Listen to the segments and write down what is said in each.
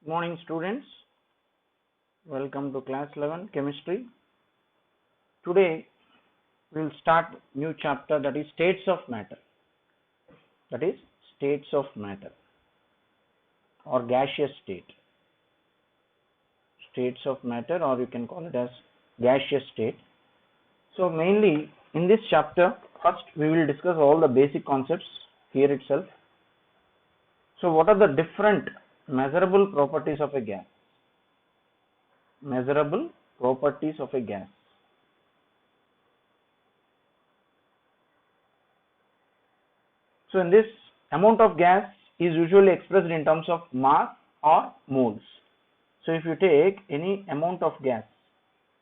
Good morning students, welcome to class 11 chemistry. Today we will start new chapter, that is states of matter, or gaseous state, or you can call it as gaseous state. So mainly in this chapter, first we will discuss all the basic concepts here itself. So what are the different measurable properties of a gas? So in this, amount of gas is usually expressed in terms of mass or moles. So if you take any amount of gas,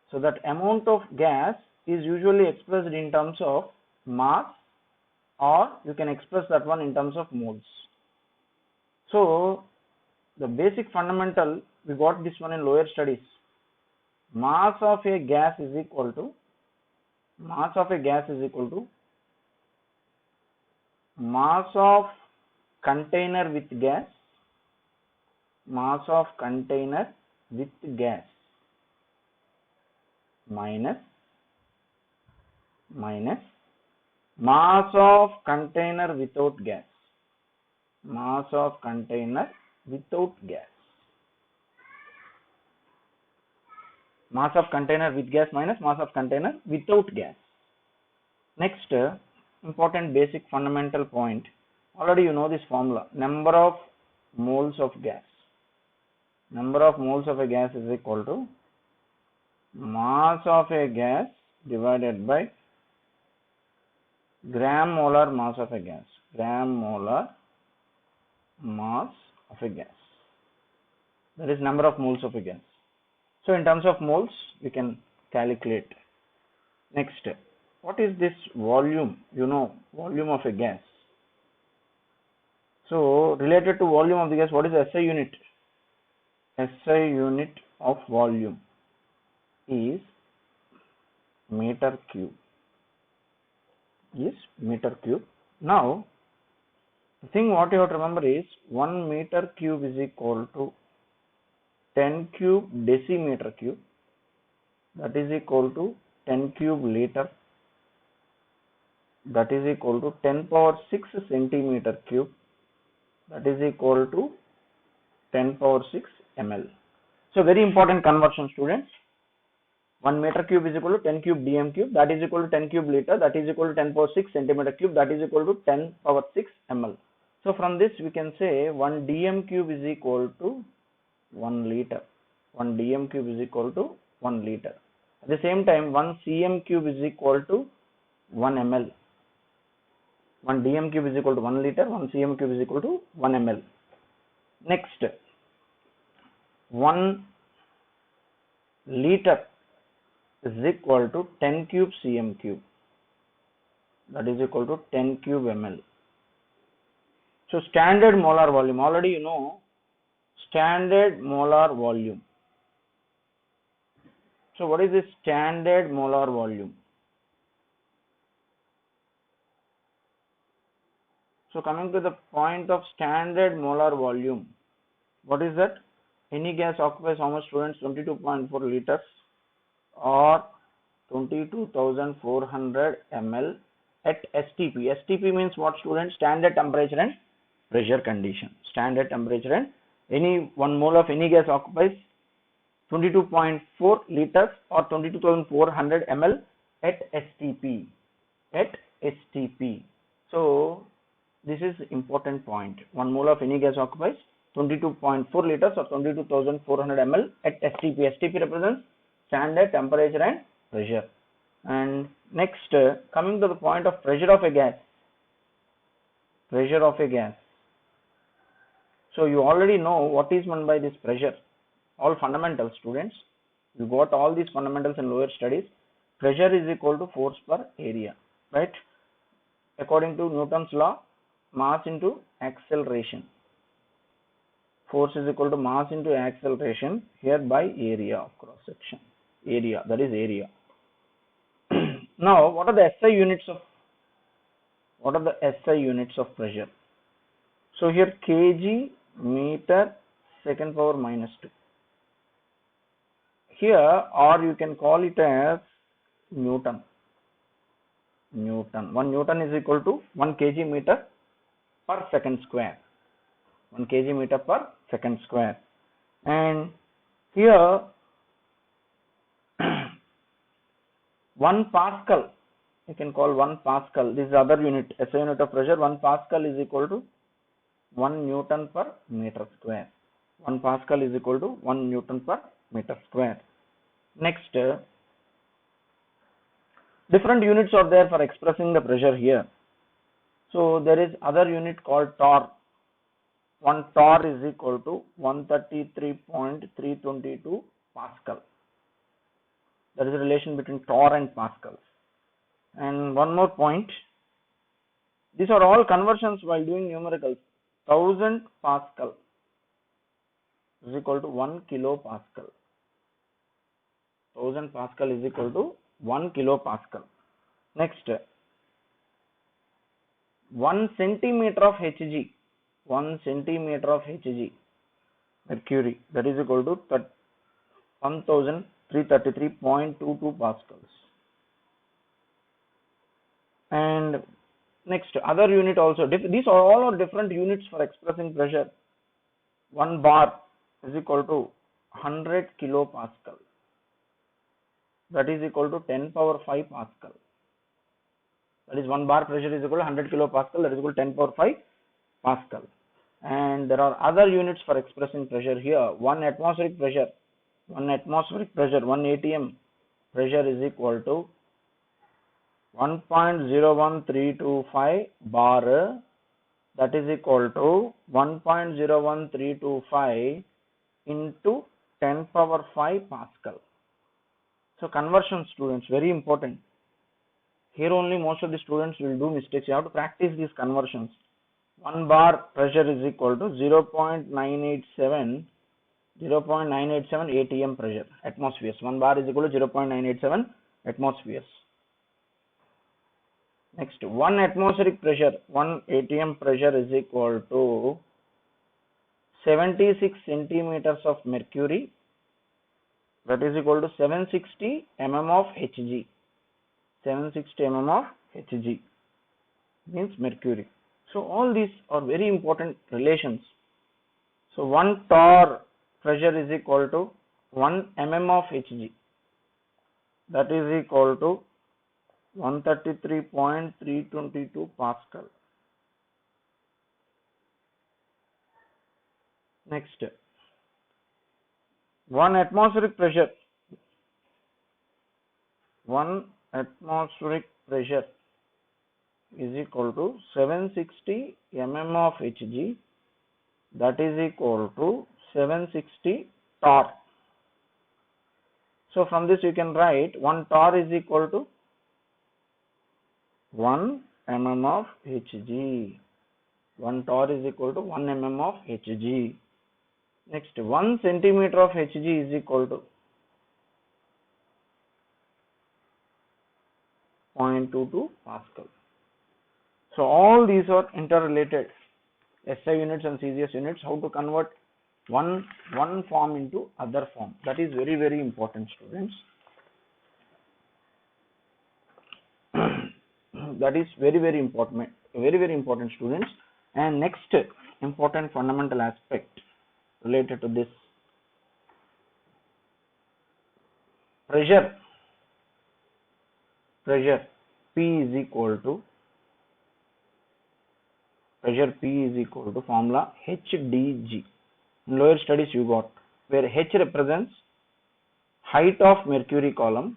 so that amount of gas is usually expressed in terms of mass, or you can express that one in terms of moles. So the basic fundamental, we got this one in lower studies. Mass of a gas is equal to mass of container with gas minus mass of container without gas. Mass of container with gas minus mass of container without gas. Next, important basic fundamental point. Already you know this formula. Number of moles of gas. Number of moles of a gas is equal to mass of a gas divided by gram molar mass of a gas. That is number of moles of a gas. So in terms of moles, we can calculate. Next, what is this volume? You know, volume of a gas. So related to volume of the gas, what is the SI unit? SI unit of volume is meter cube. Now, the thing what you have to remember is 1 meter cube is equal to 10 cube decimeter cube, that is equal to 10 cube liter, that is equal to 10 power 6 centimeter cube, that is equal to 10 power 6 ml. So very important conversion, students. 1 meter cube is equal to 10 cube dm cube, that is equal to 10 cube liter, that is equal to 10 power 6 centimeter cube, that is equal to 10 power 6 ml. So from this we can say 1 dm cube is equal to 1 liter. 1 dm cube is equal to 1 liter. At the same time, 1 cm cube is equal to 1 ml. 1 dm cube is equal to 1 liter, 1 cm cube is equal to 1 ml. Next, 1 liter is equal to 10 cube cm cube, that is equal to 10 cube ml. So standard molar volume, already you know standard molar volume. So what is this standard molar volume? So coming to the point of standard molar volume, what is that? Any gas occupies how much, students? 22.4 liters or 22,400 ml at STP. STP means what, students? Standard temperature and pressure condition. Standard temperature and any 1 mole of any gas occupies 22.4 liters or 22,400 ml at STP. So this is important point. 1 mole of any gas occupies 22.4 liters or 22,400 ml at STP. STP represents standard temperature and pressure. And next, coming to the point of pressure of a gas. So you already know what is meant by this pressure. All fundamentals, students. You got all these fundamentals in lower studies. Pressure is equal to force per area, right? According to Newton's law, mass into acceleration. Force is equal to mass into acceleration here by area of cross section. That is area. Now, what are the SI units of pressure? So here kg meter second power minus 2. Here, or you can call it as Newton. 1 Newton is equal to 1 kg meter per second square. 1 kg meter per second square. And here 1 Pascal, you can call 1 Pascal, this is other unit, SI unit of pressure. 1 Pascal is equal to 1 Newton per meter square. 1 Pascal is equal to 1 Newton per meter square. Next, different units are there for expressing the pressure here. So there is other unit called torr. 1 torr is equal to 133.322 Pascal. There is a relation between torr and Pascal. And one more point, these are all conversions while doing numericals. 1000 Pascal is equal to 1 kilopascal. 1000 Pascal is equal to 1 kilopascal. Next, 1 centimeter of Hg, 1 centimeter of Hg, mercury, that is equal to 1333.22 pascals. And next, other unit also, these are all different units for expressing pressure. 1 bar is equal to 100 kilopascal, that is equal to 10 power 5 pascal. That is 1 bar pressure is equal to 100 kilopascal, that is equal to 10 power 5 pascal. And there are other units for expressing pressure here. 1 atmospheric pressure, 1 atm pressure is equal to 1.01325 bar, that is equal to 1.01325 into 10 power 5 pascal. So conversion, students, very important. Here only most of the students will do mistakes. You have to practice these conversions. 1 bar pressure is equal to 0.987 atm pressure, atmospheres. 1 bar is equal to 0.987 atmospheres. Next, 1 atmospheric pressure, 1 atm pressure is equal to 76 centimeters of mercury, that is equal to 760 mm of Hg. 760 mm of Hg means mercury. So all these are very important relations. So 1 torr pressure is equal to 1 mm of Hg, that is equal to 133.322 pascal. Next, 1 atmospheric pressure, 1 atmospheric pressure is equal to 760 mm of Hg, that is equal to 760 torr. So from this you can write 1 torr is equal to 1 mm of Hg. 1 torr is equal to 1 mm of Hg. Next, 1 centimeter of Hg is equal to 0.22 pascal. So all these are interrelated. SI units and CGS units, how to convert one form into other form. That is very, very important, students. That is very, very important, students. And next important fundamental aspect related to this, pressure P is equal to formula HdG. In lower studies you got, where H represents height of mercury column.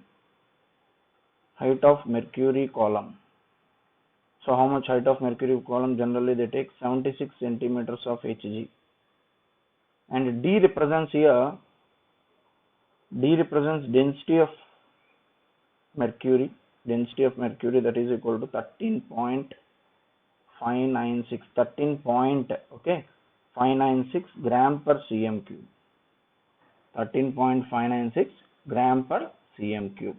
So how much height of mercury column? Generally they take 76 centimeters of Hg. And D represents density of mercury, that is equal to 13.596 gram per cm cube. 13.596 gram per cm cube.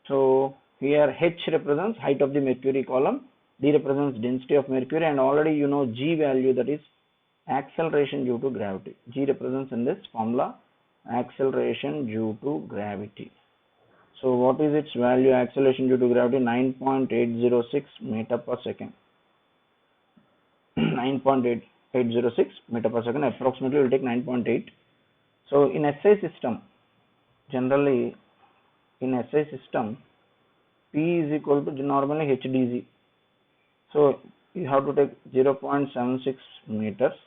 So here H represents height of the mercury column, D represents density of mercury, and already you know G value, that is acceleration due to gravity. G represents in this formula acceleration due to gravity. So what is its value? Acceleration due to gravity 9.806 meter per second. 9.806 meter per second, approximately will take 9.8. So in SI system, generally in SI system, P is equal to normally HDG. So you have to take 0.76 meters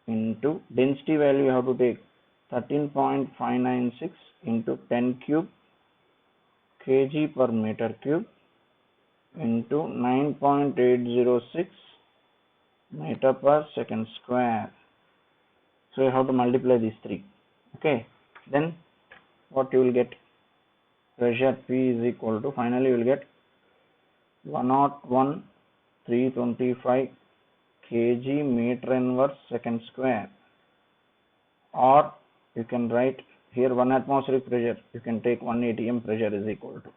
into density value, you have to take 13.596 into 10 cube kg per meter cube into 9.806 meter per second square. So you have to multiply these three. Okay, then what you will get? Pressure P is equal to, finally you will get 101,325 kg meter inverse second square, or you can write here 1 atmospheric pressure, you can take 1 atm pressure is equal to,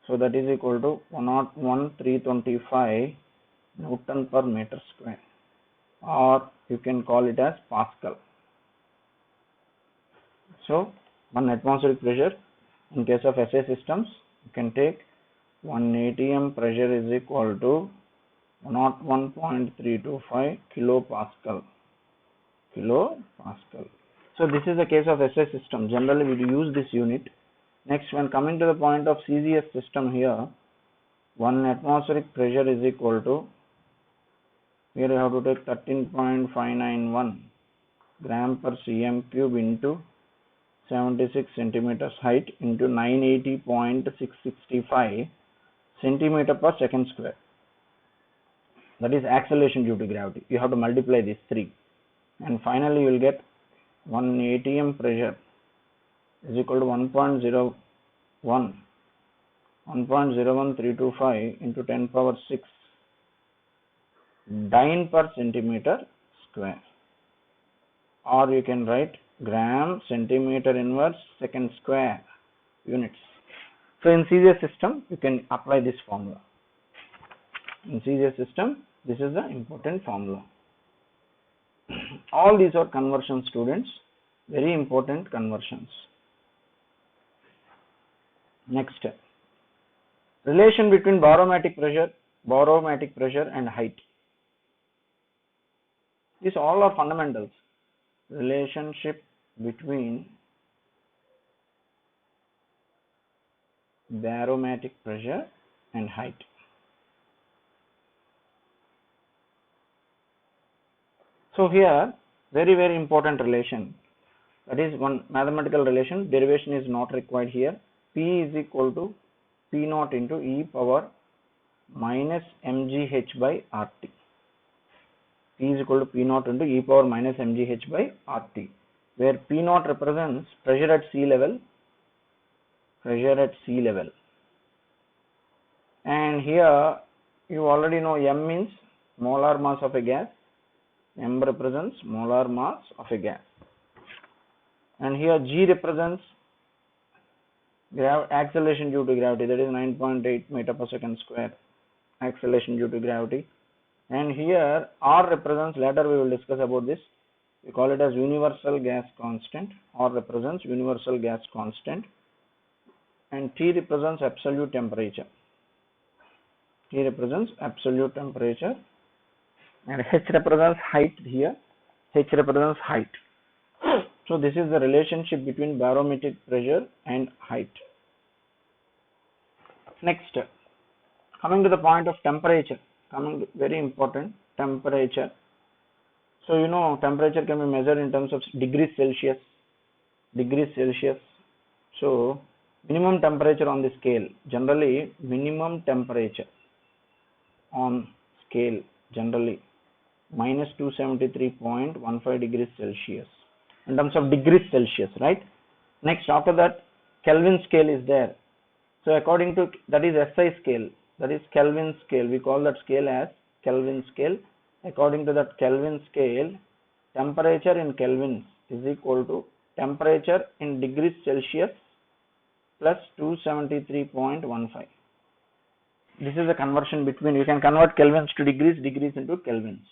so that is equal to 101,325 Newton per meter square, or you can call it as Pascal. So 1 atmospheric pressure in case of SI systems, you can take 1 atm pressure is equal to 101.325 kilopascal. So this is the case of SI system. Generally we use this unit. Next, when coming to the point of CGS system, here 1 atmospheric pressure is equal to, here you have to take 13.591 gram per cm cube into 76 centimeters height into 980.665 centimeter per second square. That is acceleration due to gravity. You have to multiply these three, and finally you will get 1 atm pressure is equal to 1.01325 into 10 power 6 dyne per centimeter square, or you can write gram centimeter inverse second square units. So in CGS system you can apply this formula. In CGS system, this is the important formula. All these are conversion, students, very important conversions. Next, relation between barometric pressure and height. These all are fundamentals. Relationship between barometric pressure and height. So here, very important relation, that is one mathematical relation. Derivation is not required here. P is equal to P naught into e power minus mgh by RT. P is equal to P naught into e power minus mgh by RT, where P naught represents pressure at sea level, and here you already know M means molar mass of a gas, M represents molar mass of a gas, and here G represents acceleration due to gravity, that is 9.8 meter per second square acceleration due to gravity, and here R represents, later we will discuss about this, we call it as universal gas constant. R represents universal gas constant, and T represents absolute temperature. and H represents height here. H represents height. So this is the relationship between barometric pressure and height. Next, coming to the point of temperature, very important, temperature. So you know temperature can be measured in terms of degrees Celsius. So minimum temperature on the scale, generally minimum temperature on scale generally minus 273.15 degrees Celsius in terms of degrees Celsius, right? Next, after that, Kelvin scale is there. So according to, that is SI scale, that is Kelvin scale, we call that scale as Kelvin scale. According to that Kelvin scale, temperature in kelvins is equal to temperature in degrees Celsius plus 273.15. This is a conversion between, you can convert kelvins to degrees, degrees into kelvins.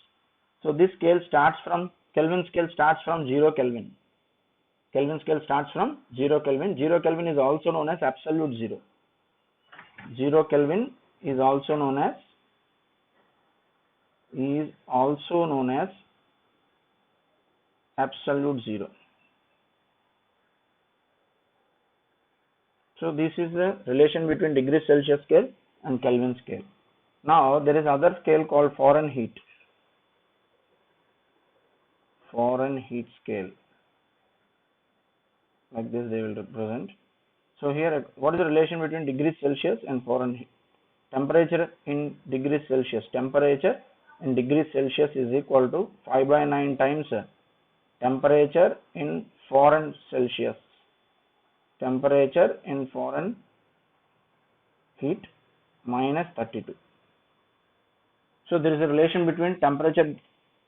So this scale starts from, Kelvin scale starts from 0 Kelvin. Kelvin scale starts from 0 Kelvin. 0 Kelvin is also known as absolute zero. 0 Kelvin is also known as absolute zero. So this is the relation between degree Celsius scale and Kelvin scale. Now there is other scale called Fahrenheit. Fahrenheit scale. Like this they will represent. So here, what is the relation between degrees Celsius and Fahrenheit? Temperature in degrees Celsius. Temperature in degrees Celsius is equal to 5/9 times temperature in Fahrenheit Celsius. Temperature in Fahrenheit minus 32. So there is a relation between temperature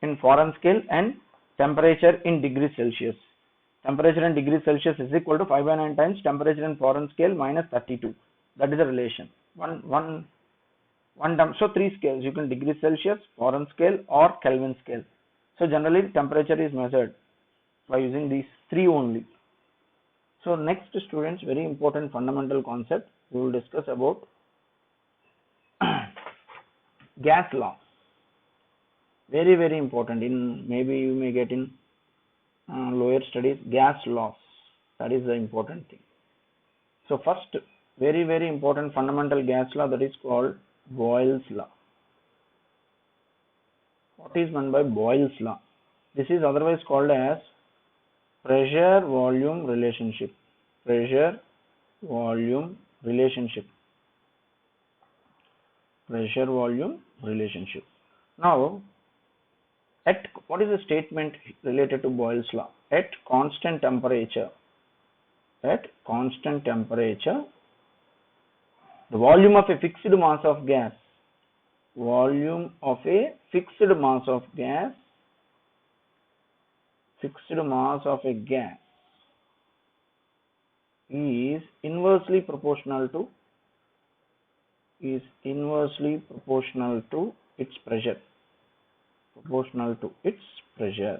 in Fahrenheit scale and temperature in degrees Celsius. Temperature in degrees Celsius is equal to 5/9 times temperature in Fahrenheit scale minus 32. That is the relation. So three scales, you can degree Celsius, Fahrenheit scale or Kelvin scale. So generally temperature is measured by using these three only. So next, students, very important fundamental concept we will discuss about gas law. Very important. In maybe you may get in lower studies, gas laws. That is the important thing. So first, very important fundamental gas law, that is called Boyle's law. What is meant by Boyle's law? This is otherwise called as pressure volume relationship. Pressure volume relationship. Pressure volume relationship. Now, what is the statement related to Boyle's law? At constant temperature, the volume of a fixed mass of gas, is inversely proportional to its pressure.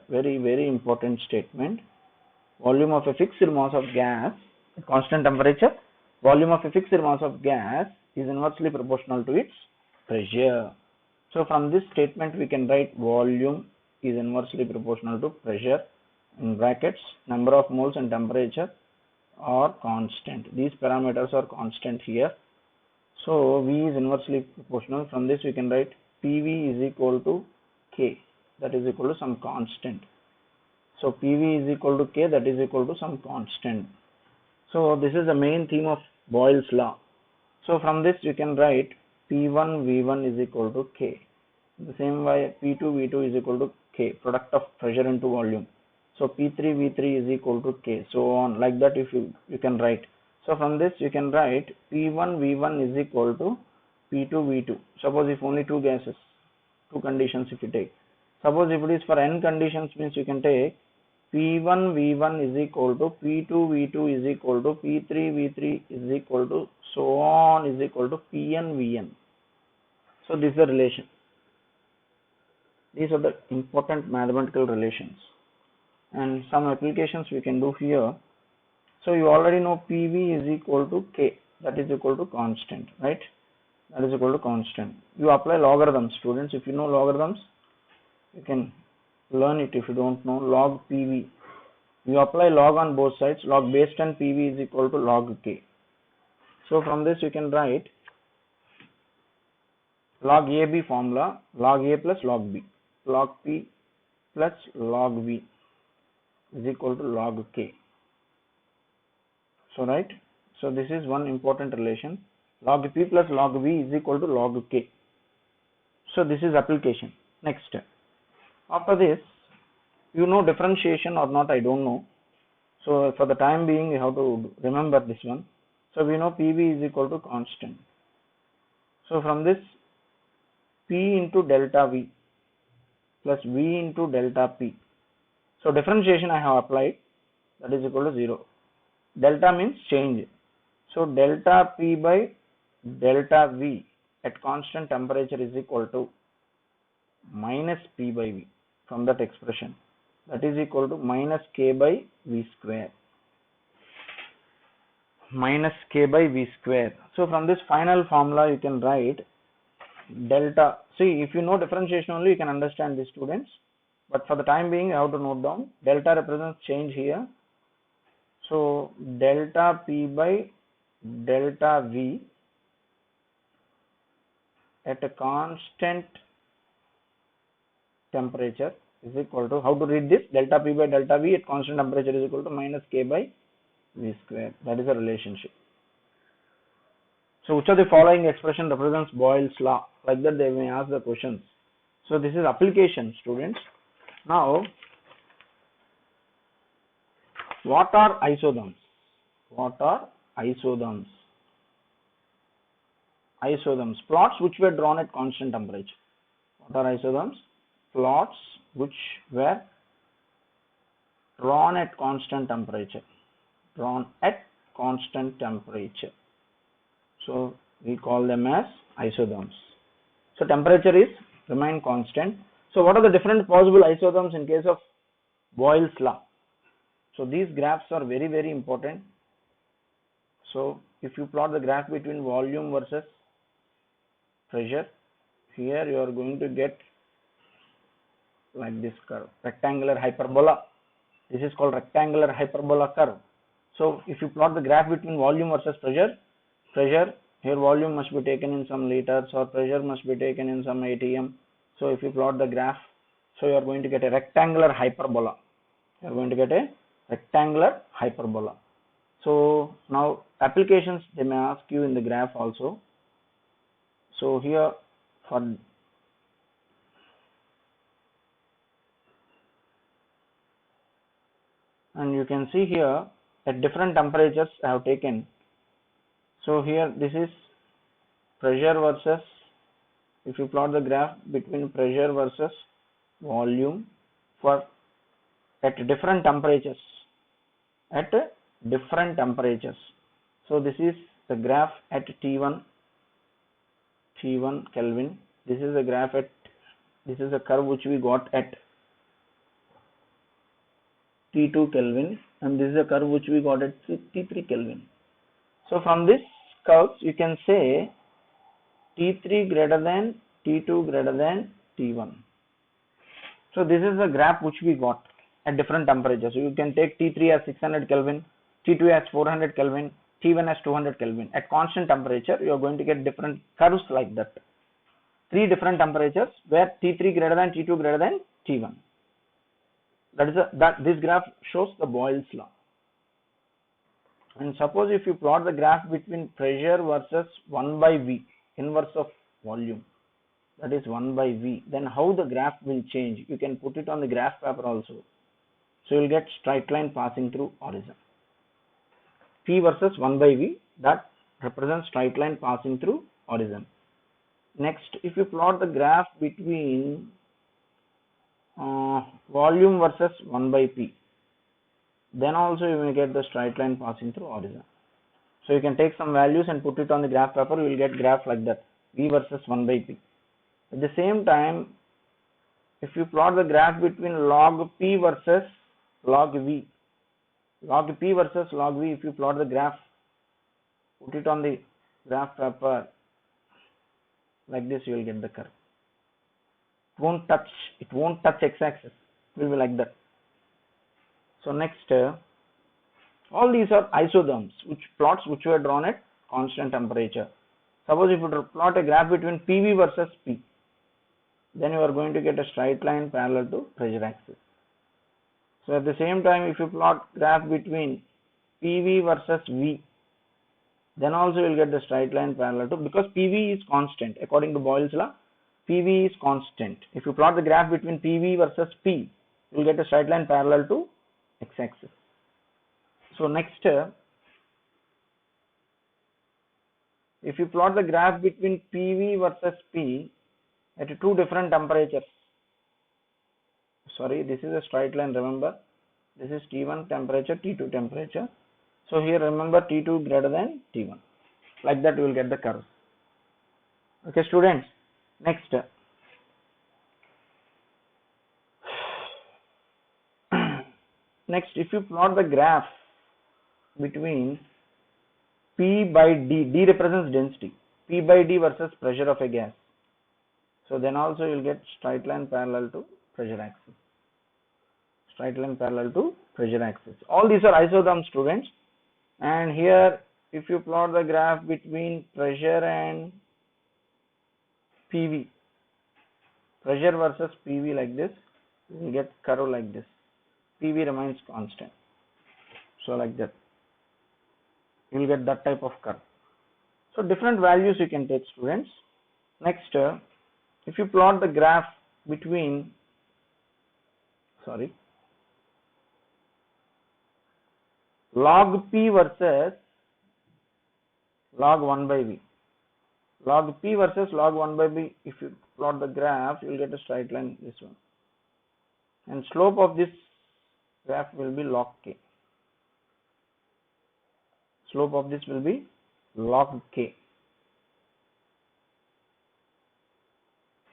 Very important statement. Volume of a fixed mass of gas at constant temperature, volume of a fixed mass of gas is inversely proportional to its pressure. So from this statement we can write volume is inversely proportional to pressure, in brackets number of moles and temperature are constant. These parameters are constant here. So V is inversely proportional. From this we can write PV is equal to K, that is equal to some constant. So PV is equal to K, that is equal to some constant. So this is the main theme of Boyle's law. So from this you can write P1 V1 is equal to K. The same way P2 V2 is equal to K, product of pressure into volume. So P3 V3 is equal to K, so on, like that if you can write. So from this you can write P1 V1 is equal to P2 V2. Suppose if only two gases, two conditions if you take. Suppose if it is for n conditions, means you can take P1 V1 is equal to P2 V2 is equal to P3 V3 is equal to so on is equal to Pn Vn. So this is the relation. These are the important mathematical relations and some applications we can do here. So you already know PV is equal to K, that is equal to constant, right? That is equal to constant. You apply logarithms, students. If you know logarithms, you can learn it. If you don't know, log PV, you apply log on both sides. Log base 10 PV is equal to log K. So from this you can write log AB formula, log A plus log B, log P plus log V is equal to log K. So right, so this is one important relation. Log P plus log V is equal to log K. So this is application. Next, after this, you know differentiation or not, I don't know. So for the time being, you have to remember this one. So we know PV is equal to constant. So from this, P into delta V plus V into delta P. So differentiation I have applied, that is equal to 0. Delta means change. So delta P by delta V at constant temperature is equal to minus P by V. from that expression, that is equal to minus k by v square. Minus k by v square. So from this final formula you can write delta. See, if you know differentiation only you can understand this, students, but for the time being you have to note down delta represents change here. So delta P by delta V at a constant temperature is equal to, how to read this, delta P by delta V at constant temperature is equal to minus K by V square. That is a relationship. So which of the following expression represents Boyle's law? Like that they may ask the questions. So this is application, students. Now, what are isotherms? What are isotherms? Isotherms, plots which were drawn at constant temperature. What are isotherms? Plots which were drawn at constant temperature. Drawn at constant temperature. So we call them as isotherms. So temperature is remain constant. So what are the different possible isotherms in case of Boyle's law? So these graphs are very, very important. So if you plot the graph between volume versus pressure, here you are going to get like this curve, rectangular hyperbola. This is called rectangular hyperbola curve. So if you plot the graph between volume versus pressure, here volume must be taken in some liters or pressure must be taken in some ATM. So if you plot the graph, so you are going to get a rectangular hyperbola. You are going to get a rectangular hyperbola. So now applications they may ask you in the graph also. So here for and you can see here at different temperatures I have taken. So here this is pressure versus, if you plot the graph between pressure versus volume for at different temperatures, at different temperatures. So this is the graph at T1 Kelvin. This is the graph at, this is a curve which we got at T2 Kelvin, and this is a curve which we got at T3 Kelvin. So from this curves you can say T3 greater than T2 greater than T1. So this is the graph which we got at different temperatures. So you can take T3 as 600 Kelvin, T2 as 400 Kelvin, T1 as 200 Kelvin. At constant temperature you are going to get different curves like that. 3 different temperatures where T3 greater than T2 greater than T1. This graph shows the Boyle's law. And suppose if you plot the graph between pressure versus 1 by V, inverse of volume, that is 1 by V, then how the graph will change? You can put it on the graph paper also. So you will get straight line passing through origin. P versus 1 by V, that represents straight line passing through origin. Next, if you plot the graph between volume versus 1 by P, then also you may get the straight line passing through origin. So you can take some values and put it on the graph paper, you will get graph like that, V versus 1 by P. At the same time, if you plot the graph between log P versus log V, log P versus log V, if you plot the graph, put it on the graph paper like this, you will get the curve. It won't touch x-axis, it will be like that. So next, all these are isotherms, plots which were drawn at constant temperature. Suppose if you plot a graph between PV versus P, then you are going to get a straight line parallel to pressure axis. So at the same time, if you plot graph between PV versus V, then also you will get the straight line parallel to, because PV is constant according to Boyle's law, PV is constant. If you plot the graph between PV versus P, you will get a straight line parallel to x-axis. So next, if you plot the graph between PV versus P at 2 different temperatures, sorry, this is a straight line, remember, this is T1 temperature, T2 temperature. So here remember T2 greater than T1. Like that you will get the curve. Okay students, next, Next, if you plot the graph between P by D, D represents density, P by D versus pressure of a gas. So then also you will get straight line parallel to pressure axis. Straight line parallel to pressure axis. All these are isotherm, students. And here, if you plot the graph between pressure and PV, pressure versus PV like this, you will get curve like this. PV remains constant. So like that, you will get that type of curve. So different values you can take, students. Next, if you plot the graph between, log P versus log 1 by V. Log P versus log 1 by V, if you plot the graph, you will get a straight line, this one. And slope of this graph will be log K. Slope of this will be log K.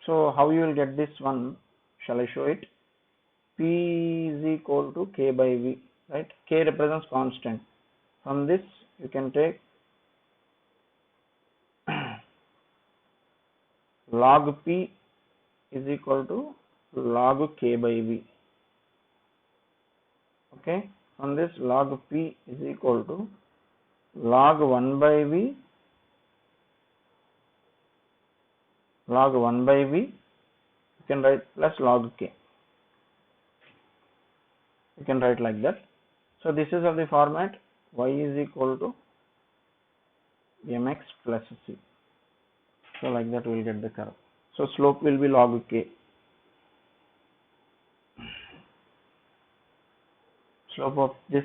So how you will get this one? Shall I show it? P is equal to K by V, right? K represents constant. From this you can take log P is equal to log K by V. Okay, from this log P is equal to log 1 by V, log 1 by V, you can write plus log K. You can write like that. So this is of the format y is equal to mx plus c. So like that we will get the curve. So slope will be log K. Slope of this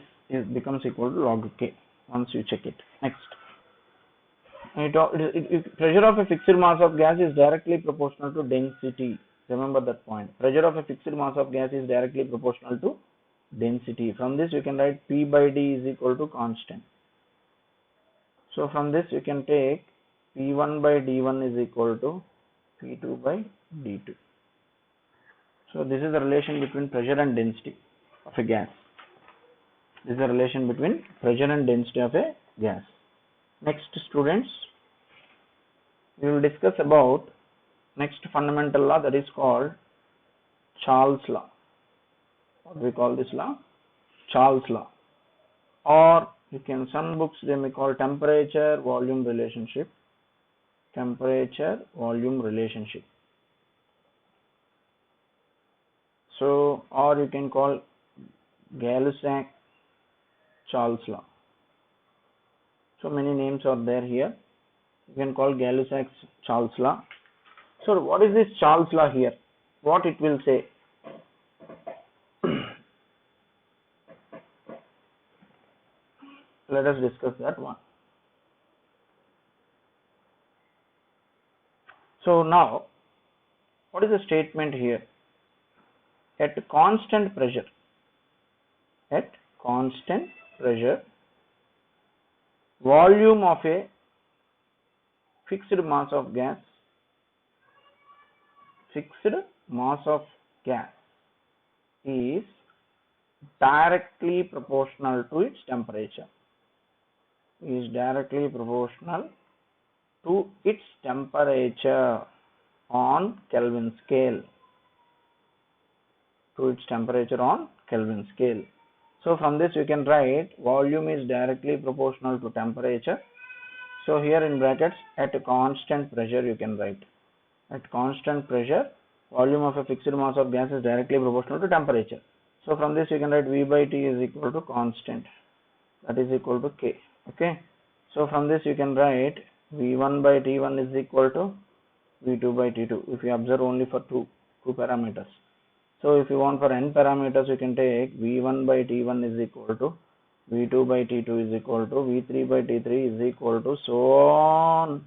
becomes equal to log K once you check it. Next, pressure of a fixed mass of gas is directly proportional to density. Remember that point. Pressure of a fixed mass of gas is directly proportional to density. From this you can write P by D is equal to constant. So from this you can take P1 by D1 is equal to P2 by D2. So this is the relation between pressure and density of a gas. This is the relation between pressure and density of a gas. Next, students, we will discuss about next fundamental law, that is called Charles law. What we call this law? Charles law. Or you can, some books they may call temperature volume relationship. Temperature volume relationship. So, or you can call Gay-Lussac Charles law. So many names are there here. You can call Gay-Lussac Charles law. So what is this Charles law here? What it will say? Let us discuss that one. So now, what is the statement here? At constant pressure, volume of a fixed mass of gas is directly proportional to its temperature. On Kelvin scale. So from this you can write volume is directly proportional to temperature. So here in brackets, at constant pressure you can write. At constant pressure, volume of a fixed mass of gas is directly proportional to temperature. So from this you can write V by T is equal to constant. That is equal to K. Okay. So from this you can write V1 by T1 is equal to V2 by T2. If you observe only for two parameters. So if you want for n parameters, you can take V1 by T1 is equal to V2 by T2 is equal to V3 by T3 is equal to so on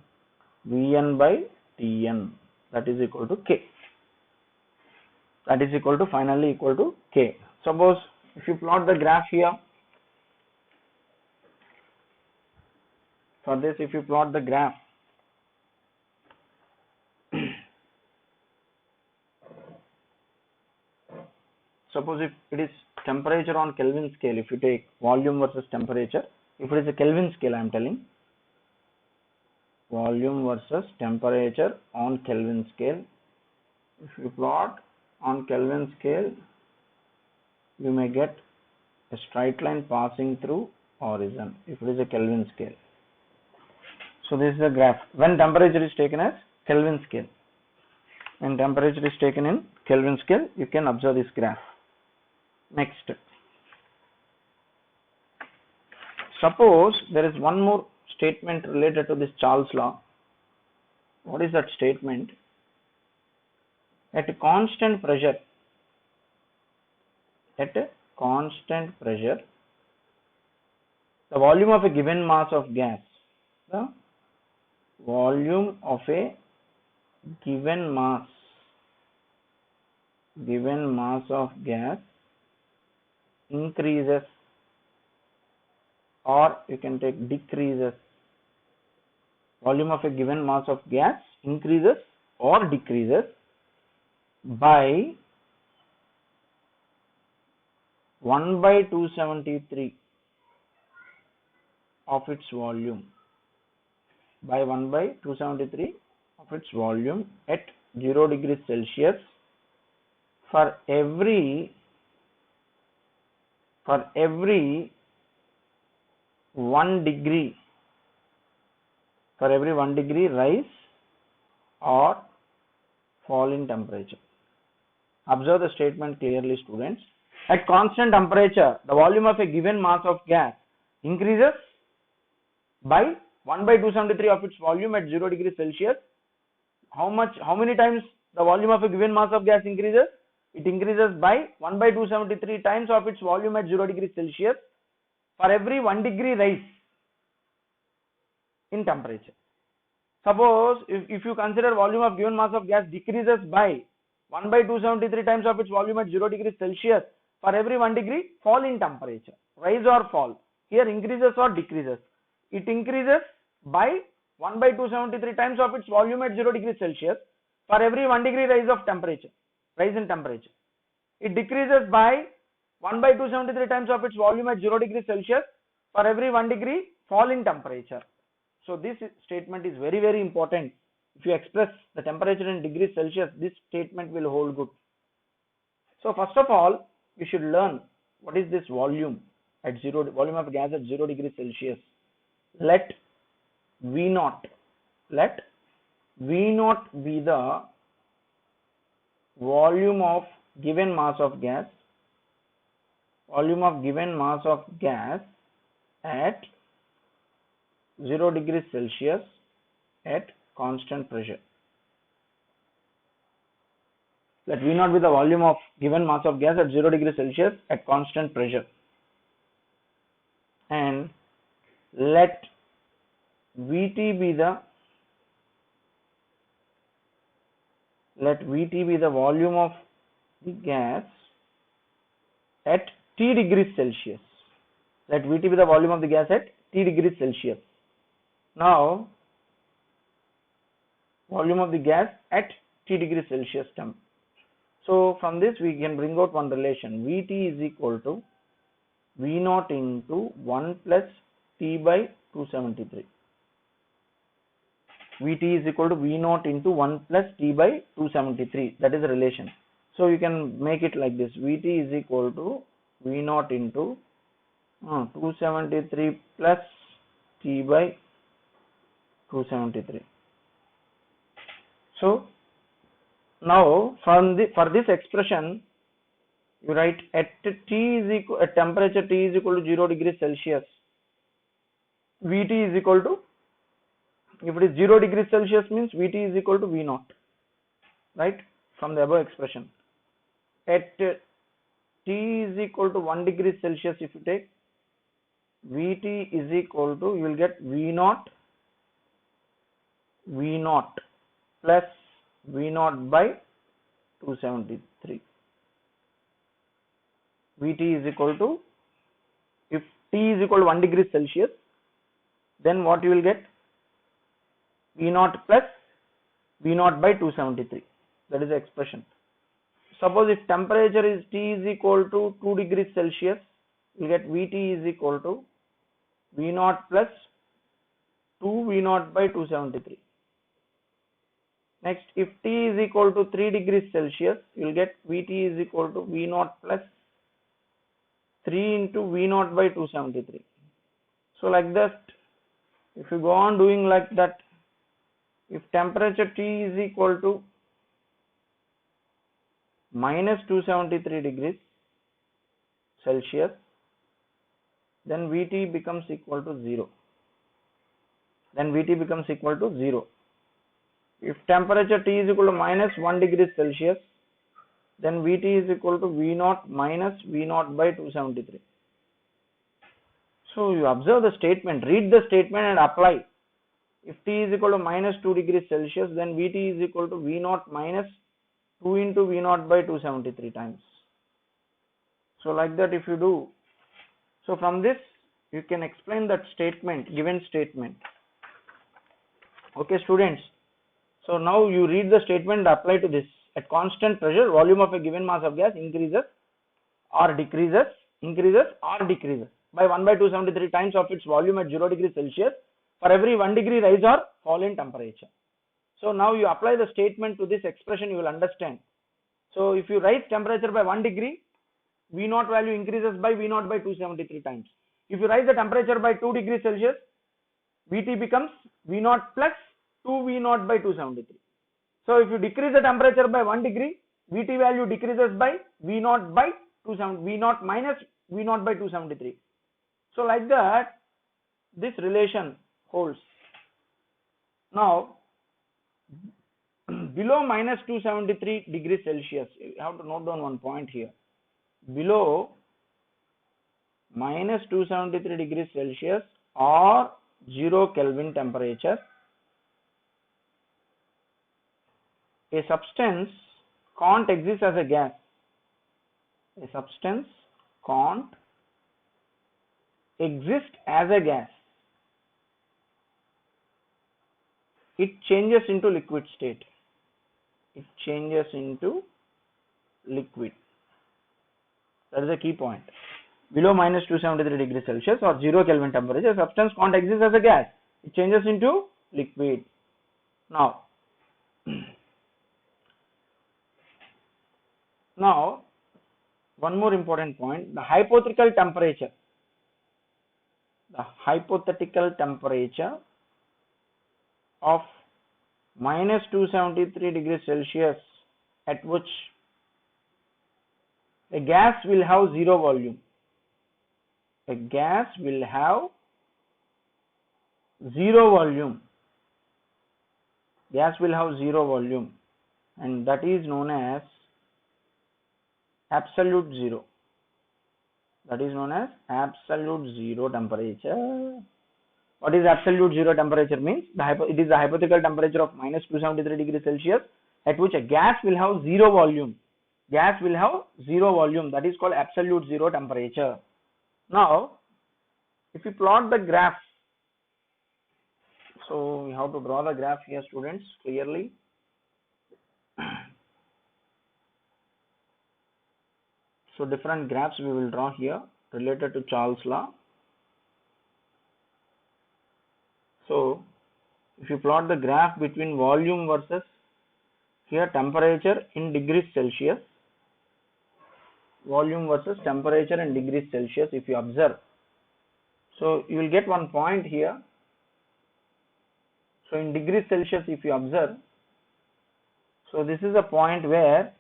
Vn by Tn, that is equal to K. That is equal to finally equal to K. Suppose if you plot the graph here, for this if you plot the graph, suppose if it is temperature on Kelvin scale, if you take volume versus temperature, if it is a Kelvin scale, I am telling volume versus temperature on Kelvin scale. If you plot on Kelvin scale, you may get a straight line passing through origin if it is a Kelvin scale. So this is a graph when temperature is taken as Kelvin scale. When temperature is taken in Kelvin scale, you can observe this graph. Next, suppose there is one more statement related to this Charles law. What is that statement? At constant pressure, the volume of a given mass of gas, the volume of a given mass of gas increases, or you can take decreases. Volume of a given mass of gas increases or decreases by 1/273 of its volume, by 1/273 of its volume at 0 degrees Celsius for every 1 degree rise or fall in temperature. Observe the statement clearly, students. At constant temperature, the volume of a given mass of gas increases by 1/273 of its volume at 0 degrees Celsius. How many times the volume of a given mass of gas increases? It increases by 1/273 times of its volume at 0 degrees Celsius for every 1 degree rise in temperature. Suppose if you consider volume of given mass of gas decreases by 1/273 times of its volume at 0 degrees Celsius for every 1 degree fall in temperature, rise or fall. Here increases or decreases. It increases by 1/273 times of its volume at 0 degrees Celsius for every 1 degree rise in temperature. It decreases by 1/273 times of its volume at 0 degrees Celsius for every 1 degree fall in temperature. So this statement is very, very important. If you express the temperature in degrees Celsius, this statement will hold good. So first of all, we should learn what is this volume of gas at 0 degrees Celsius. Let V0 be the volume of given mass of gas at 0 degrees Celsius at constant pressure. Let V0 be the volume of given mass of gas at 0 degrees Celsius at constant pressure, and let VT be the volume of the gas at T degrees Celsius. Let VT be the volume of the gas at T degrees Celsius. Now, volume of the gas at T degrees Celsius temp. So from this we can bring out one relation. VT is equal to V0 into 1 plus T by 273. VT is equal to V0 into 1 plus T by 273. That is the relation. So you can make it like this. VT is equal to V0 into 273 plus T by 273. So now for this expression, you write at temperature T is equal to 0 degrees Celsius. VT is equal to, if it is 0 degrees Celsius means VT is equal to V0, right, from the above expression. At T is equal to 1 degree Celsius, if you take, VT is equal to, you will get V0 plus V0 by 273. VT is equal to, if T is equal to 1 degree Celsius, then what you will get? V0 plus V0 by 273. That is the expression. suppose if temperature is T is equal to 2 degrees Celsius, you get Vt is equal to V0 plus 2 V0 by 273. Next, if T is equal to 3 degrees Celsius, you will get Vt is equal to V0 plus 3 into V0 by 273. So like that, if you go on doing like that, if temperature T is equal to minus 273 degrees Celsius, then Vt becomes equal to 0. If temperature T is equal to minus 1 degree Celsius, then Vt is equal to V0 minus V0 by 273. So you observe the statement, read the statement and apply. If T is equal to minus 2 degrees Celsius, then Vt is equal to V0 minus 2 into V0 by 273 times. So like that if you do, so from this you can explain that statement, given statement. Okay students, so now you read the statement and apply to this. At constant pressure, volume of a given mass of gas increases or decreases by 1 by 273 times of its volume at 0 degree Celsius for every 1 degree rise or fall in temperature. So now you apply the statement to this expression, you will understand. So if you rise temperature by 1 degree, V0 value increases by V0 by 273 times. If you rise the temperature by 2 degrees Celsius, Vt becomes V0 plus 2 V0 by 273. So if you decrease the temperature by 1 degree, Vt value decreases by V0 by 273, V0 minus V0 by 273. So like that, this relation holds. Now, below minus 273 degrees Celsius, you have to note down one point here. Below minus 273 degrees Celsius or 0 Kelvin temperature, a substance can't exist as a gas. A substance can't exist as a gas. It changes into liquid state. It changes into liquid. That is a key point. Below minus 273 degrees Celsius or 0 Kelvin temperature, substance can't exist as a gas. It changes into liquid. Now, one more important point, the hypothetical temperature. The hypothetical temperature of minus 273 degrees Celsius at which a gas will have zero volume. A gas will have zero volume. Gas will have zero volume, and that is known as absolute zero. That is known as absolute zero temperature. What is absolute zero temperature means? It is the hypothetical temperature of minus 273 degrees Celsius at which a gas will have zero volume. Gas will have zero volume. That is called absolute zero temperature. Now, if you plot the graph, so we have to draw the graph here, students, clearly. So different graphs we will draw here related to Charles' law. So if you plot the graph between volume versus here temperature in degrees Celsius, volume versus temperature in degrees Celsius, if you observe, so you will get one point here. So in degrees Celsius, if you observe, so this is a point where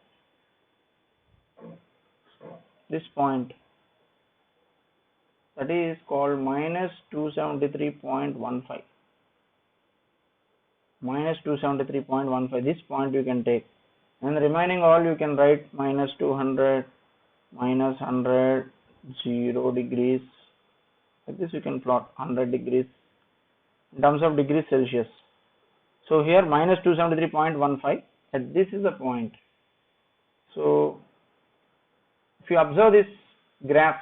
this point, that is called minus 273.15. Minus 273.15. This point you can take, and the remaining all you can write minus 200, minus 100, 0 degrees. Like this you can plot 100 degrees in terms of degrees Celsius. So here minus 273.15, and this is the point. So if you observe this graph,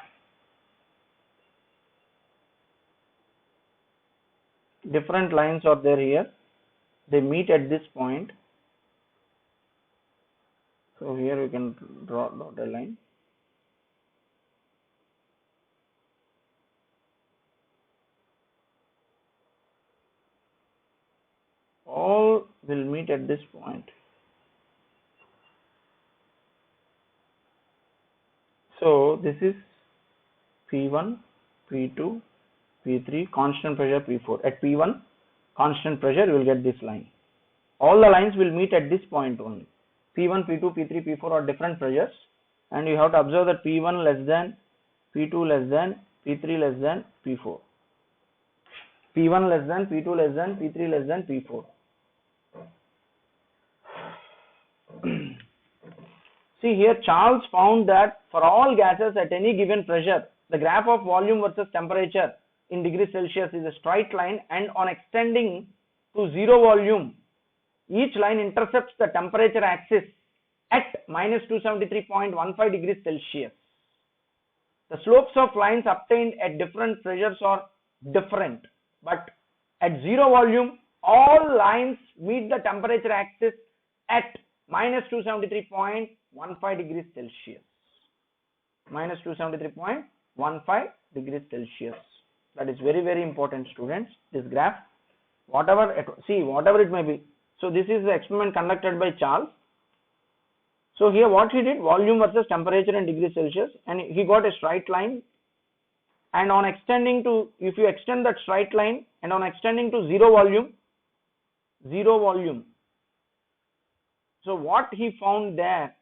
different lines are there here. They meet at this point. So here we can draw dotted line. All will meet at this point. So this is P1, P2, P3, constant pressure P4. At P1, constant pressure, you will get this line. All the lines will meet at this point only. P1, P2, P3, P4 are different pressures, and you have to observe that P1 less than, P2 less than, P3 less than, P4. P1 less than, P2 less than, P3 less than, P4. See here, Charles found that for all gases at any given pressure, the graph of volume versus temperature in degrees Celsius is a straight line, and on extending to zero volume, each line intercepts the temperature axis at minus 273.15 degrees Celsius. The slopes of lines obtained at different pressures are different, but at zero volume, all lines meet the temperature axis at minus 273.15 degrees Celsius. Minus 273.15 degrees Celsius. That is very, very important, students. This graph, whatever it may be. So this is the experiment conducted by Charles. So here what he did, volume versus temperature in degrees Celsius, and he got a straight line, and on extending to, if you extend that straight line and on extending to zero volume, so what he found there,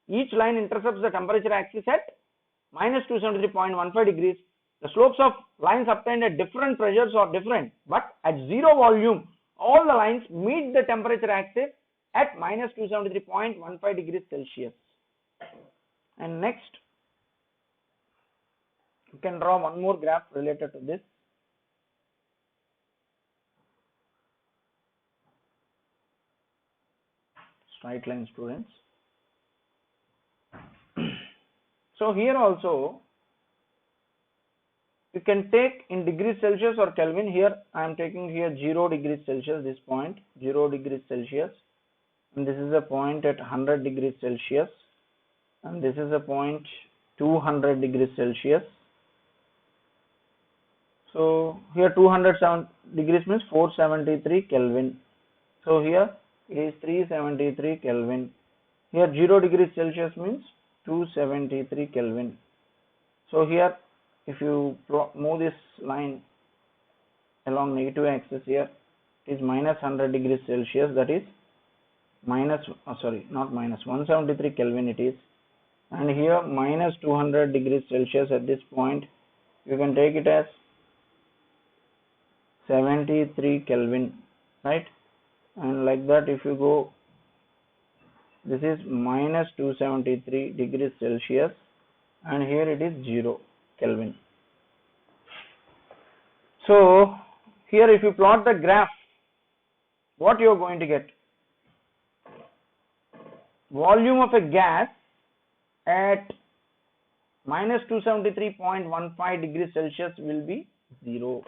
each line intercepts the temperature axis at minus 273.15 degrees. The slopes of lines obtained at different pressures are different, but at zero volume, all the lines meet the temperature axis at minus 273.15 degrees Celsius. And next, you can draw one more graph related to this. Straight line, students. So here also, you can take in degrees Celsius or Kelvin. Here I am taking here 0 degrees Celsius, this point 0 degrees Celsius, and this is a point at 100 degrees Celsius, and this is a point 200 degrees Celsius. So here 207 degrees means 473 Kelvin. So here it is 373 Kelvin. Here 0 degrees Celsius means 273 Kelvin. So here, if you move this line along negative axis, here it is minus 100 degrees Celsius, that is minus, not minus, 173 Kelvin it is, and here minus 200 degrees Celsius at this point, you can take it as 73 Kelvin, right? And like that, if you go, this is minus 273 degrees Celsius, and here it is 0 Kelvin. So here if you plot the graph, what you are going to get? Volume of a gas at minus 273.15 degrees Celsius will be 0.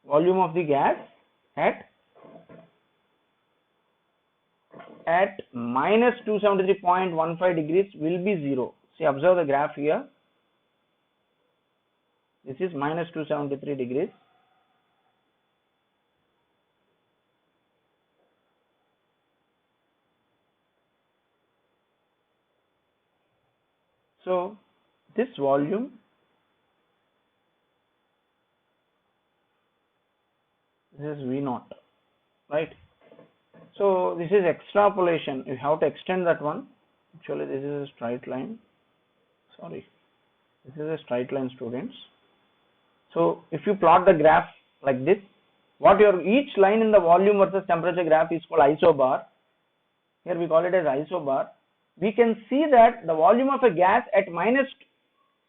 Volume of the gas at minus 273.15 degrees will be 0. See, observe the graph here. This is minus 273 degrees. So this volume, this is V0, right? So this is extrapolation. You have to extend that one. Actually, this is a straight line. Sorry, this is a straight line, students. So if you plot the graph like this, what each line in the volume versus temperature graph is called isobar. Here we call it as isobar. We can see that the volume of a gas at minus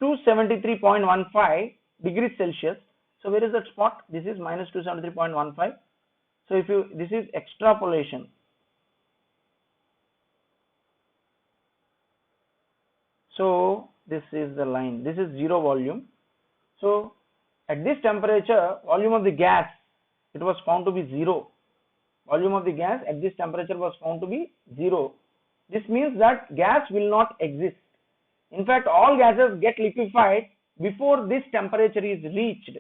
273.15 degrees Celsius. So where is that spot? This is minus 273.15. So if you, this is extrapolation. So this is the line. This is 0 volume. So at this temperature, volume of the gas, it was found to be 0. volume of the gas at this temperature was found to be 0. This means that gas will not exist. In fact, all gases get liquefied before this temperature is reached.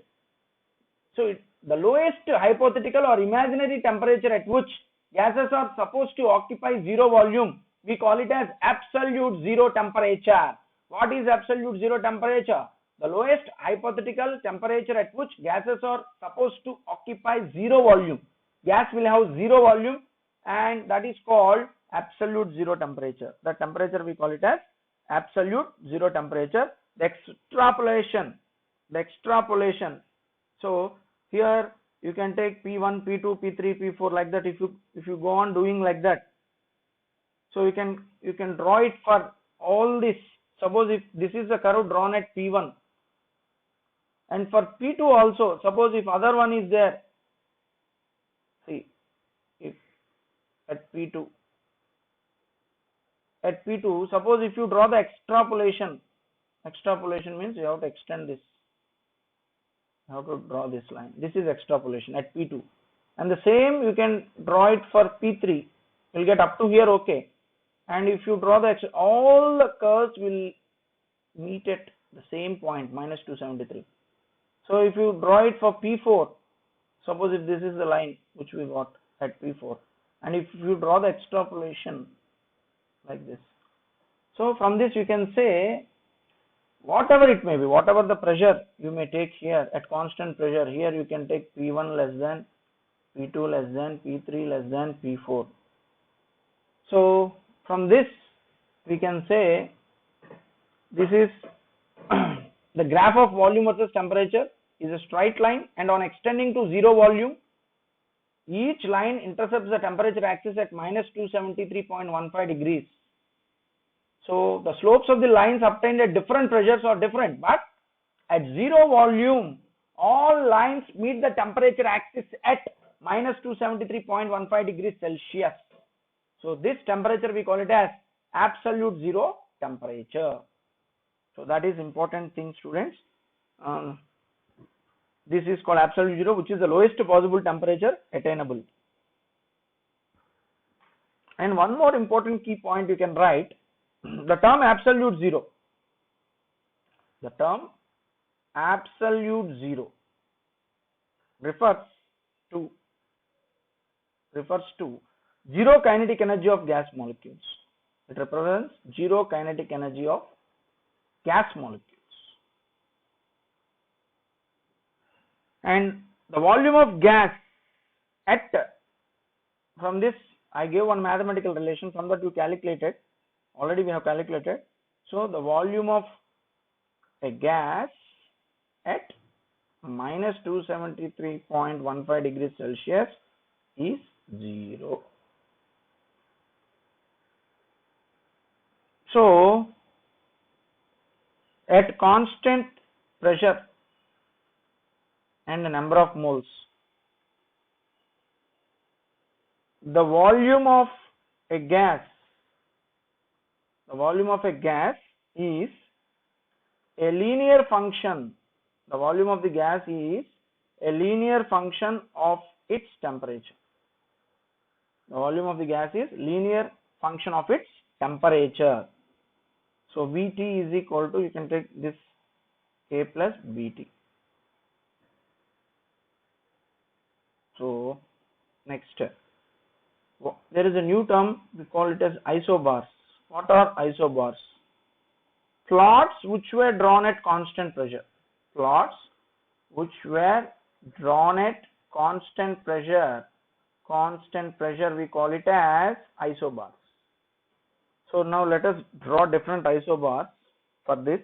So the lowest hypothetical or imaginary temperature at which gases are supposed to occupy zero volume, we call it as absolute zero temperature. What is absolute zero temperature? The lowest hypothetical temperature at which gases are supposed to occupy zero volume. Gas will have zero volume, and that is called absolute zero temperature. The temperature we call it as absolute zero temperature. The extrapolation. So here you can take P1, P2, P3, P4 like that. If you go on doing like that, so you can draw it for all this. Suppose if this is the curve drawn at P1, and for P2 also, suppose if other one is there, see, if at P2, suppose if you draw the extrapolation means you have to extend this, you have to draw this line. This is extrapolation at P2, and the same you can draw it for P3. You'll get up to here, okay. And if you draw all the curves will meet at the same point, minus 273. So if you draw it for P4, suppose if this is the line which we got at P4, and if you draw the extrapolation like this, so from this you can say whatever it may be, whatever the pressure you may take here at constant pressure, here you can take P1 less than, P2 less than, P3 less than, P4. So from this we can say this is the graph of volume versus temperature is a straight line, and on extending to zero volume, each line intercepts the temperature axis at minus 273.15 degrees. So the slopes of the lines obtained at different pressures are different, but at zero volume, all lines meet the temperature axis at minus 273.15 degrees Celsius. So this temperature we call it as absolute zero temperature. So that is important thing, students. This is called absolute zero, which is the lowest possible temperature attainable. And one more important key point you can write, the term absolute zero. The term absolute zero refers to zero kinetic energy of gas molecules. It represents zero kinetic energy of gas molecules. And the volume of gas at, from this I gave one mathematical relation, from that you calculated, already we have calculated. So the volume of a gas at minus 273.15 degrees Celsius is 0. So at constant pressure and the number of moles, the volume of a gas is a linear function. The volume of the gas is a linear function of its temperature. The volume of the gas is linear function of its temperature. So Vt is equal to, you can take this A plus Bt. So next, there is a new term, we call it as isobars. What are isobars? Plots which were drawn at constant pressure. Plots which were drawn at constant pressure. Constant pressure we call it as isobars. So now let us draw different isobars for this.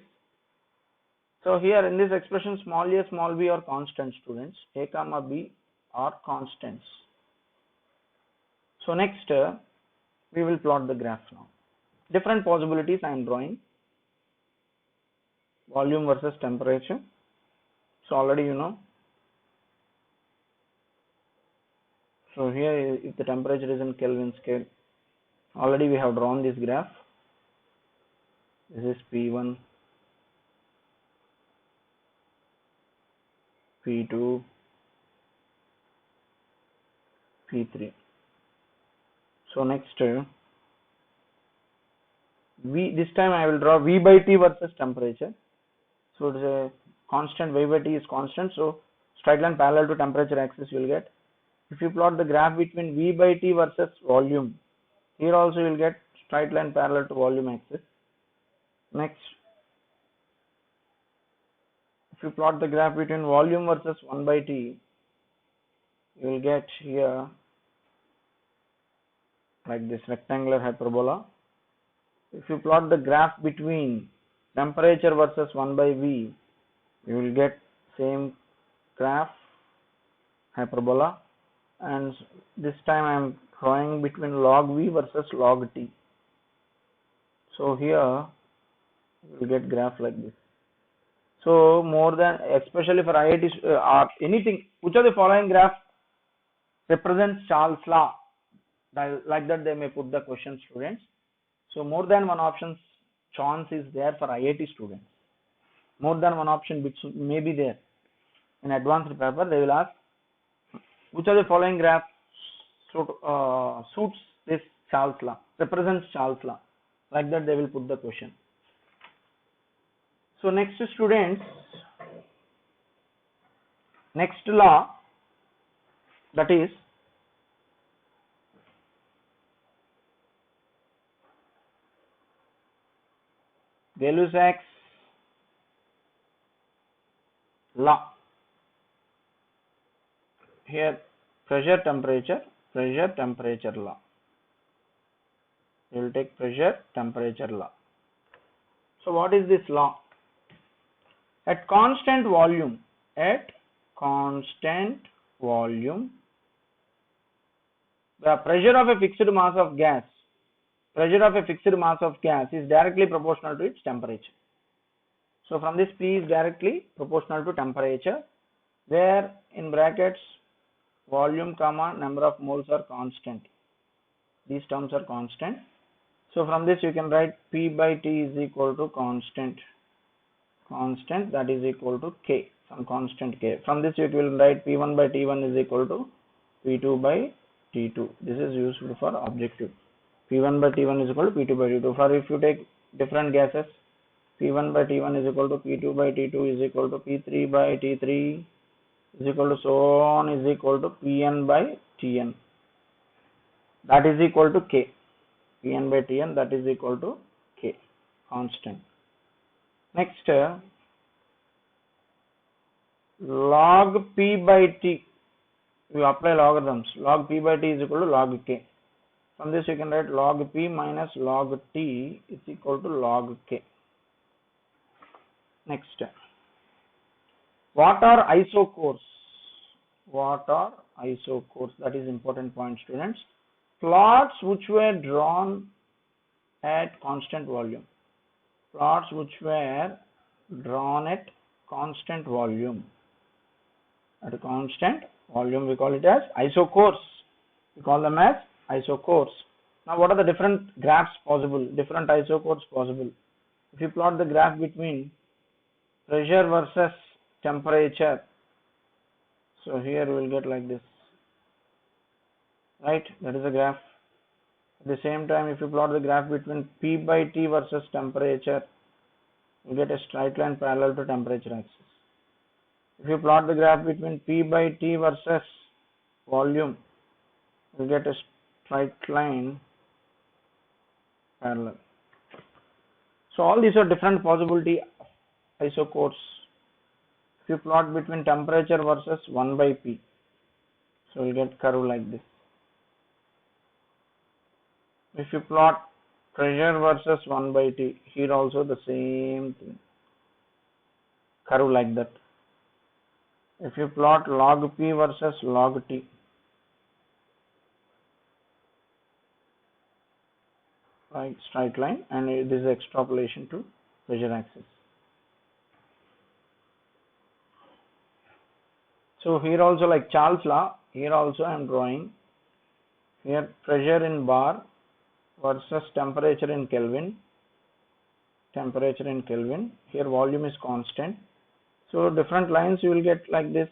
So here in this expression, small a, small b are constant, students. A comma b are constants. So next we will plot the graph now. Different possibilities I am drawing. Volume versus temperature. So already you know. So here if the temperature is in Kelvin scale, already we have drawn this graph. This is P1, P2, P3. So next V, this time I will draw V by T versus temperature. So it is a constant, V by T is constant, so straight line parallel to temperature axis you will get. If you plot the graph between V by T versus volume, here also you will get straight line parallel to volume axis. Next, if you plot the graph between volume versus 1 by T, you will get here like this rectangular hyperbola. If you plot the graph between temperature versus 1 by V, you will get same graph hyperbola, and this time I am drawing between log V versus log T. So here you will get graph like this. So more than, especially for IIT or anything, which of the following graph represents Charles' law? Like that they may put the question, students. So more than one option chance is there for IIT students. More than one option may be there. In advanced paper they will ask which of the following graph suits this Charles' law, represents Charles' law. Like that they will put the question. So next students, next law, that is Gay-Lussac's law. Here pressure temperature law. We will take pressure temperature law. So what is this law? At constant volume, the pressure of a fixed mass of gas is directly proportional to its temperature. So from this, P is directly proportional to temperature, where in brackets volume comma number of moles are constant. These terms are constant. So from this you can write P by T is equal to constant, that is equal to K, some constant K. From this you will write P1 by T1 is equal to P2 by T2. This is useful for objective. P1 by T1 is equal to P2 by T2. For if you take different gases, P1 by T1 is equal to P2 by T2 is equal to P3 by T3 is equal to so on is equal to Pn by Tn. That is equal to K. Pn by Tn, that is equal to K, constant. Next, log P by T, you apply logarithms. Log P by T is equal to log K. From this you can write log P minus log T is equal to log K. Next, what are isocores? That is important point, students. Plots which were drawn at constant volume. At a constant volume we call it as isocores. We call them as isocores. Now what are the different graphs possible, different isocores possible? If you plot the graph between pressure versus temperature, so here we will get like this, right? That is a graph. At the same time, if you plot the graph between P by T versus temperature, you get a straight line parallel to temperature axis. If you plot the graph between P by T versus volume, you get a straight line parallel. So all these are different possibility isocores. If you plot between temperature versus 1 by P, so you get curve like this. If you plot pressure versus 1 by T, here also the same thing, curve like that. If you plot log P versus log T, like straight line, and it is extrapolation to pressure axis. So here also, like Charles' law, here also I am drawing here pressure in bar versus temperature in Kelvin. Here volume is constant. So different lines you will get like this.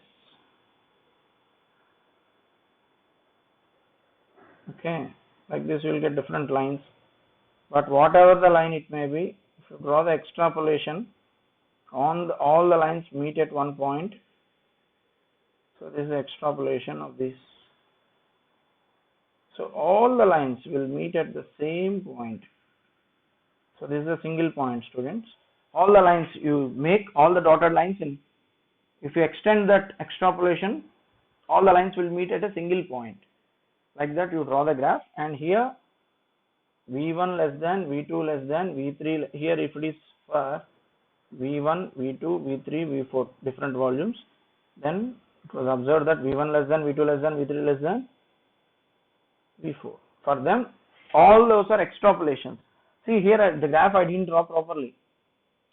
Okay. Like this you will get different lines, but whatever the line it may be, if you draw the extrapolation on all the lines meet at one point. So this is the extrapolation of this. So all the lines will meet at the same point. So this is a single point, students. All the lines you make, all the dotted lines, and if you extend that extrapolation, all the lines will meet at a single point. Like that you draw the graph, and here V1 less than, V2 less than, V3, here if it is for V1, V2, V3, V4 different volumes, then it was observed that V1 less than, V2 less than, V3 less than, V4. For them, all those are extrapolations. See here the graph I didn't draw properly.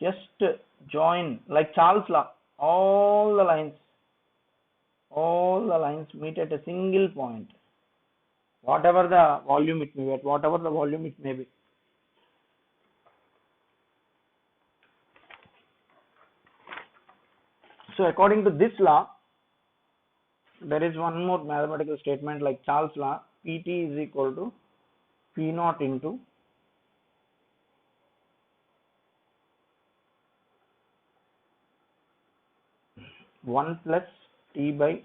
Just join like Charles' law. All the lines meet at a single point. Whatever the volume it may be, So according to this law, there is one more mathematical statement like Charles' law. Pt is equal to P naught into one plus T by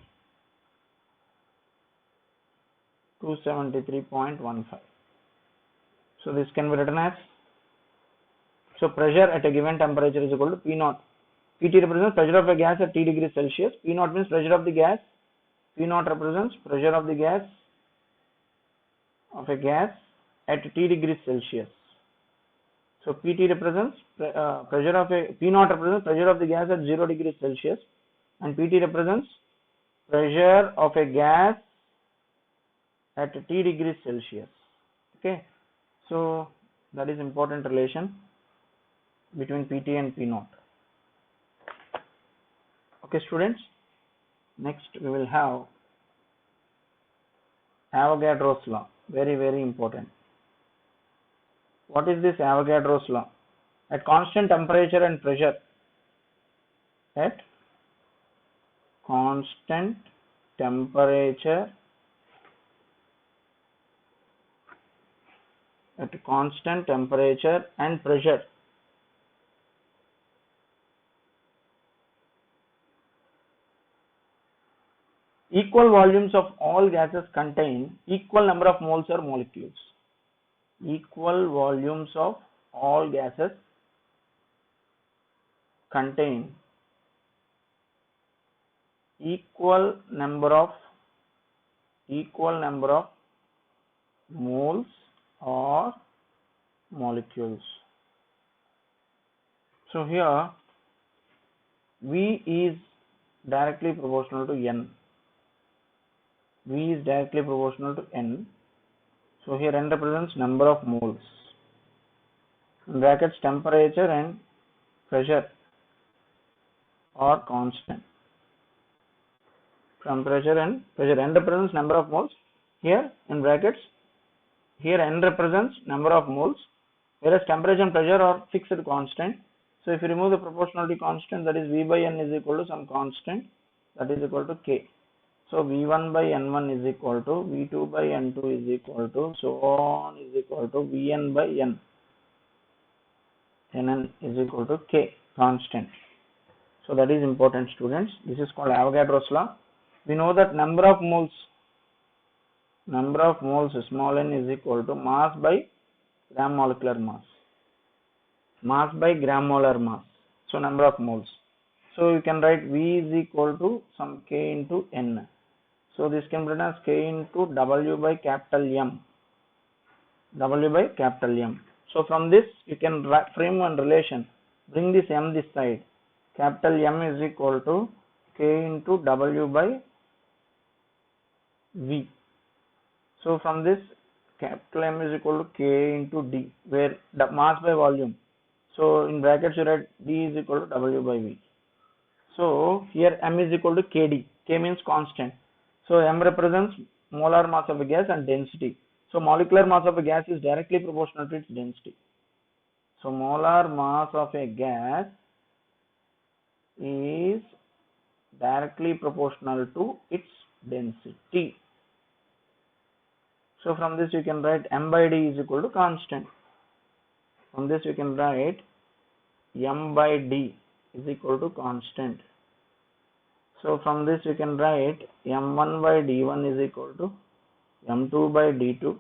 273.15. So this can be written as, so pressure at a given temperature is equal to P naught. Pt represents pressure of a gas at T degrees Celsius. P naught means pressure of the gas. P naught represents pressure of the gas at T degrees Celsius. So Pt represents pressure of a, P naught represents pressure of the gas at 0 degrees Celsius, and Pt represents pressure of a gas at T degrees Celsius. Okay, so that is important relation between Pt and P naught. Okay, students. Next we will have Avogadro's law. Very, very important. What is this Avogadro's law? At constant temperature and pressure, at constant temperature and pressure, equal volumes of all gases contain equal number of moles or molecules. Equal volumes of all gases contain equal number of moles or molecules. So here V is directly proportional to N. V is directly proportional to N. So here N represents number of moles. In brackets, temperature and pressure are constant. Temperature and pressure. N represents number of moles. Here in brackets, here N represents number of moles, whereas temperature and pressure are fixed constant. So if you remove the proportionality constant, that is V by N is equal to some constant, that is equal to K. So V1 by N1 is equal to V2 by N2 is equal to so on is equal to Vn by N. Nn is equal to K, constant. So that is important, students. This is called Avogadro's law. We know that number of moles small n is equal to mass by gram molecular mass. Mass by gram molar mass. So number of moles. So you can write V is equal to some K into N. So this can be written as K into W by capital M. W by capital M. So from this you can frame one relation. Bring this M this side. Capital M is equal to K into W by V. So from this capital M is equal to K into D, where the mass by volume. So in brackets you write D is equal to W by V. So here M is equal to KD. K means constant. So M represents molar mass of a gas and density. So molecular mass of a gas is directly proportional to its density. So molar mass of a gas is directly proportional to its density. So from this you can write m by d is equal to constant. From this you can write m by d is equal to constant. So from this you can write m1 by d1 is equal to m2 by d2.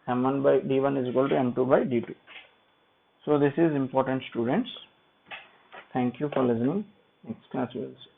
m1 by d1 is equal to m2 by d2. So this is important, students. Thank you for listening. Next class we will see.